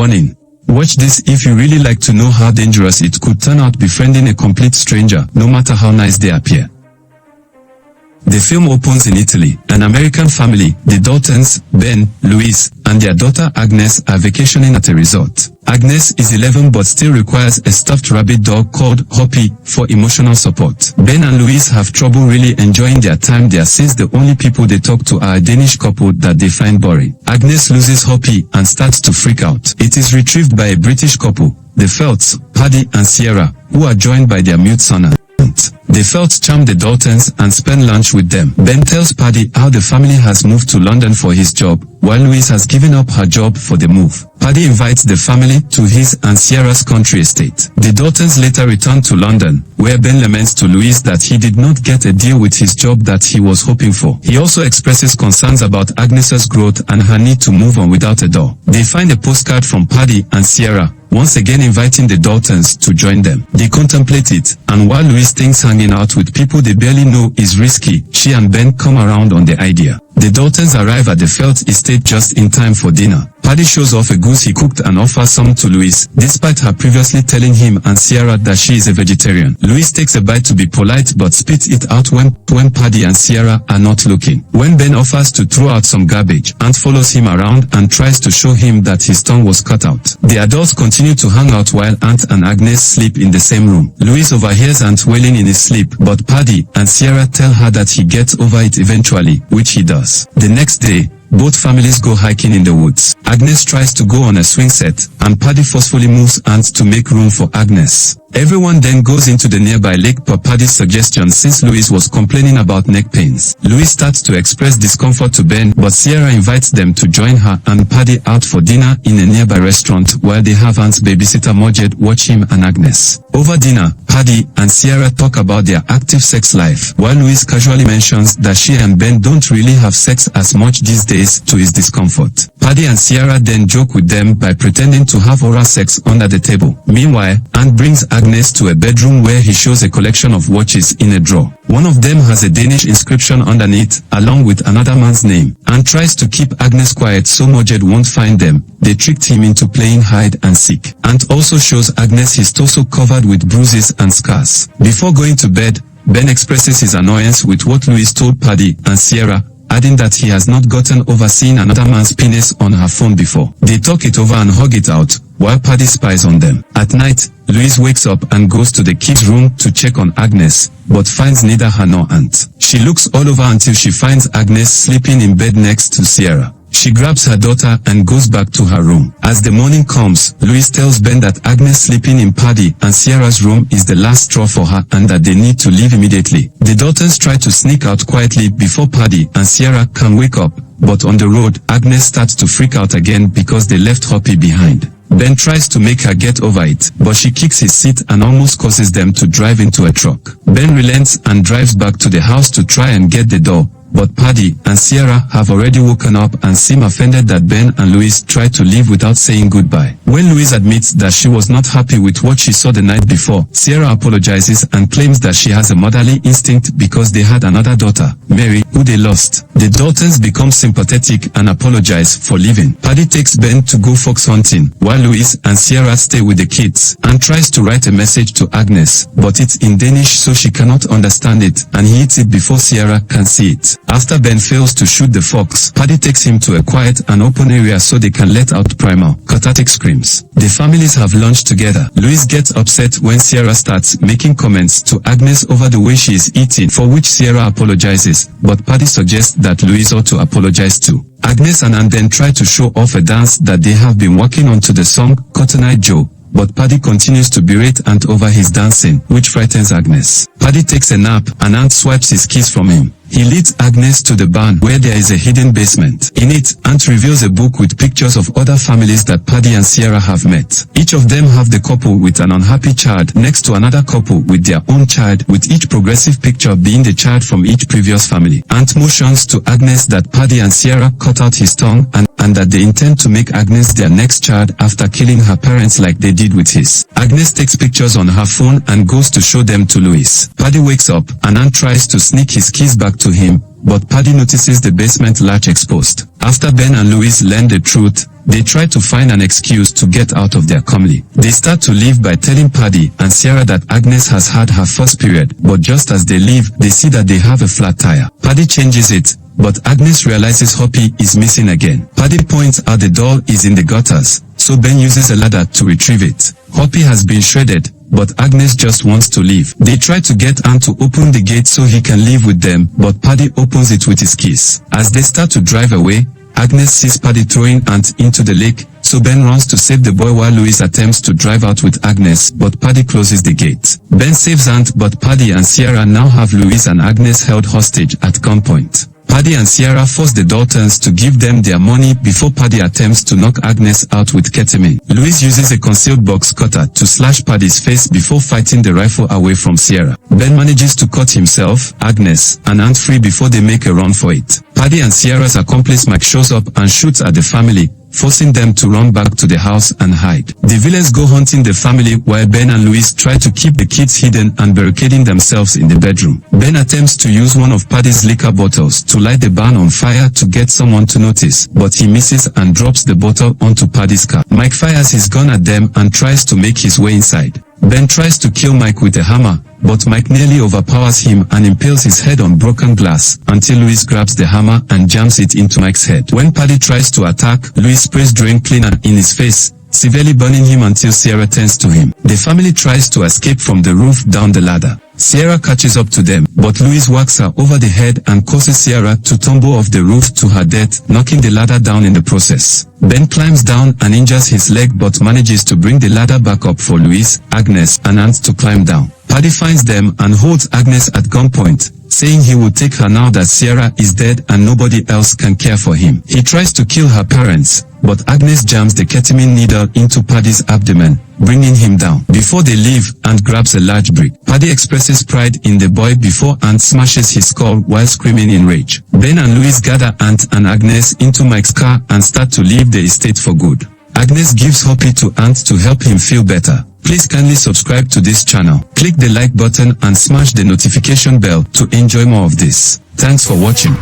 Warning. Watch this if you really like to know how dangerous it could turn out befriending a complete stranger, no matter how nice they appear. The film opens in Italy. An American family, the Daltons, Ben, Louise, and their daughter Agnes are vacationing at a resort. Agnes is 11 but still requires a stuffed rabbit dog called Hoppy for emotional support. Ben and Louise have trouble really enjoying their time there since the only people they talk to are a Danish couple that they find boring. Agnes loses Hoppy and starts to freak out. It is retrieved by a British couple, the Felts, Paddy and Sierra, who are joined by their mute son. The Felts charm the Daltons and spend lunch with them. Ben tells Paddy how the family has moved to London for his job, while Louise has given up her job for the move. Paddy invites the family to his and Sierra's country estate. The Daltons later return to London, where Ben laments to Louise that he did not get a deal with his job that he was hoping for. He also expresses concerns about Agnes's growth and her need to move on without a door. They find a postcard from Paddy and Sierra, once again inviting the Daltons to join them. They contemplate it, and while Louise thinks hanging out with people they barely know is risky, she and Ben come around on the idea. The Daltons arrive at the Felt estate just in time for dinner. Paddy shows off a goose he cooked and offers some to Louise, despite her previously telling him and Sierra that she is a vegetarian. Louise takes a bite to be polite but spits it out when Paddy and Sierra are not looking. When Ben offers to throw out some garbage, Aunt follows him around and tries to show him that his tongue was cut out. The adults continue to hang out while Aunt and Agnes sleep in the same room. Louise overhears Aunt wailing in his sleep, but Paddy and Sierra tell her that he gets over it eventually, which he does. The next day, both families go hiking in the woods. Agnes tries to go on a swing set, and Paddy forcefully moves Aunt to make room for Agnes. Everyone then goes into the nearby lake per Paddy's suggestion since Louise was complaining about neck pains. Louise starts to express discomfort to Ben, but Sierra invites them to join her and Paddy out for dinner in a nearby restaurant while they have Aunt's babysitter Morged watch him and Agnes. Over dinner, Paddy and Sierra talk about their active sex life, while Louise casually mentions that she and Ben don't really have sex as much these days to his discomfort. Paddy and Sierra then joke with them by pretending to have oral sex under the table. Meanwhile, Aunt brings Agnes to a bedroom where he shows a collection of watches in a drawer. One of them has a Danish inscription underneath, along with another man's name. Aunt tries to keep Agnes quiet so Morged won't find them. They tricked him into playing hide and seek. Aunt also shows Agnes his torso covered with bruises and scars. Before going to bed, Ben expresses his annoyance with what Louise told Paddy and Sierra, adding that he has not gotten over seeing another man's penis on her phone before. They talk it over and hug it out, while Paddy spies on them. At night, Louise wakes up and goes to the kids' room to check on Agnes, but finds neither her nor Aunt. She looks all over until she finds Agnes sleeping in bed next to Sierra. She grabs her daughter and goes back to her room. As the morning comes, Louise tells Ben that Agnes sleeping in Paddy and Sierra's room is the last straw for her and that they need to leave immediately. The daughters try to sneak out quietly before Paddy and Sierra can wake up, but on the road, Agnes starts to freak out again because they left Hoppy behind. Ben tries to make her get over it, but she kicks his seat and almost causes them to drive into a truck. Ben relents and drives back to the house to try and get the door, but Paddy and Sierra have already woken up and seem offended that Ben and Louise tried to leave without saying goodbye. When Louise admits that she was not happy with what she saw the night before, Sierra apologizes and claims that she has a motherly instinct because they had another daughter, Mary, who they lost. The Daltons become sympathetic and apologize for leaving. Paddy takes Ben to go fox hunting, while Louise and Sierra stay with the kids, and tries to write a message to Agnes, but it's in Danish so she cannot understand it, and he eats it before Sierra can see it. After Ben fails to shoot the fox, Paddy takes him to a quiet and open area so they can let out primal, cathartic screams. The families have lunch together. Louise gets upset when Sierra starts making comments to Agnes over the way she is eating, for which Sierra apologizes, but Paddy suggests that Louise ought to apologize too. Agnes and Anne then try to show off a dance that they have been working on to the song Cotton Eye Joe, but Paddy continues to berate Aunt over his dancing, which frightens Agnes. Paddy takes a nap and Aunt swipes his keys from him. He leads Agnes to the barn where there is a hidden basement. In it, Aunt reveals a book with pictures of other families that Paddy and Sierra have met. Each of them have the couple with an unhappy child next to another couple with their own child, with each progressive picture being the child from each previous family. Aunt motions to Agnes that Paddy and Sierra cut out his tongue and that they intend to make Agnes their next child after killing her parents like they did with his. Agnes takes pictures on her phone and goes to show them to Louise. Paddy wakes up and Aunt tries to sneak his keys back to him, but Paddy notices the basement latch exposed. After Ben and Louise learn the truth, They try to find an excuse to get out of their comely. They start to leave by telling Paddy and Sierra that Agnes has had her first period, but just as they leave, they see that they have a flat tire. Paddy changes it, but Agnes realizes Hoppy is missing again. Paddy points out the doll is in the gutters, so Ben uses a ladder to retrieve it. Hoppy has been shredded, but Agnes just wants to leave. They try to get Anne to open the gate so he can leave with them, but Paddy opens it with his keys. As they start to drive away, Agnes sees Paddy throwing Ant into the lake, so Ben runs to save the boy while Louise attempts to drive out with Agnes, but Paddy closes the gate. Ben saves Ant, but Paddy and Sierra now have Louise and Agnes held hostage at gunpoint. Paddy and Sierra force the Daltons to give them their money before Paddy attempts to knock Agnes out with ketamine. Louise uses a concealed box cutter to slash Paddy's face before fighting the rifle away from Sierra. Ben manages to cut himself, Agnes, and Ant free before they make a run for it. Paddy and Sierra's accomplice Mike shows up and shoots at the family, forcing them to run back to the house and hide. The villains go hunting the family while Ben and Louise try to keep the kids hidden and barricading themselves in the bedroom. Ben attempts to use one of Paddy's liquor bottles to light the barn on fire to get someone to notice, but he misses and drops the bottle onto Paddy's car. Mike fires his gun at them and tries to make his way inside. Ben tries to kill Mike with a hammer, but Mike nearly overpowers him and impales his head on broken glass until Louise grabs the hammer and jams it into Mike's head. When Paddy tries to attack, Louise sprays drain cleaner in his face, severely burning him until Sierra turns to him. The family tries to escape from the roof down the ladder. Sierra catches up to them, but Louise whacks her over the head and causes Sierra to tumble off the roof to her death, knocking the ladder down in the process. Ben climbs down and injures his leg but manages to bring the ladder back up for Louise, Agnes, and Ant to climb down. Paddy finds them and holds Agnes at gunpoint, saying he will take her now that Sierra is dead and nobody else can care for him. He tries to kill her parents, but Agnes jams the ketamine needle into Paddy's abdomen, bringing him down. Before they leave, Ant grabs a large brick. Paddy expresses pride in the boy before Ant smashes his skull while screaming in rage. Ben and Louise gather Ant and Agnes into Mike's car and start to leave the estate for good. Agnes gives Hoppy to Ant to help him feel better. Please kindly subscribe to this channel. Click the like button and smash the notification bell to enjoy more of this. Thanks for watching.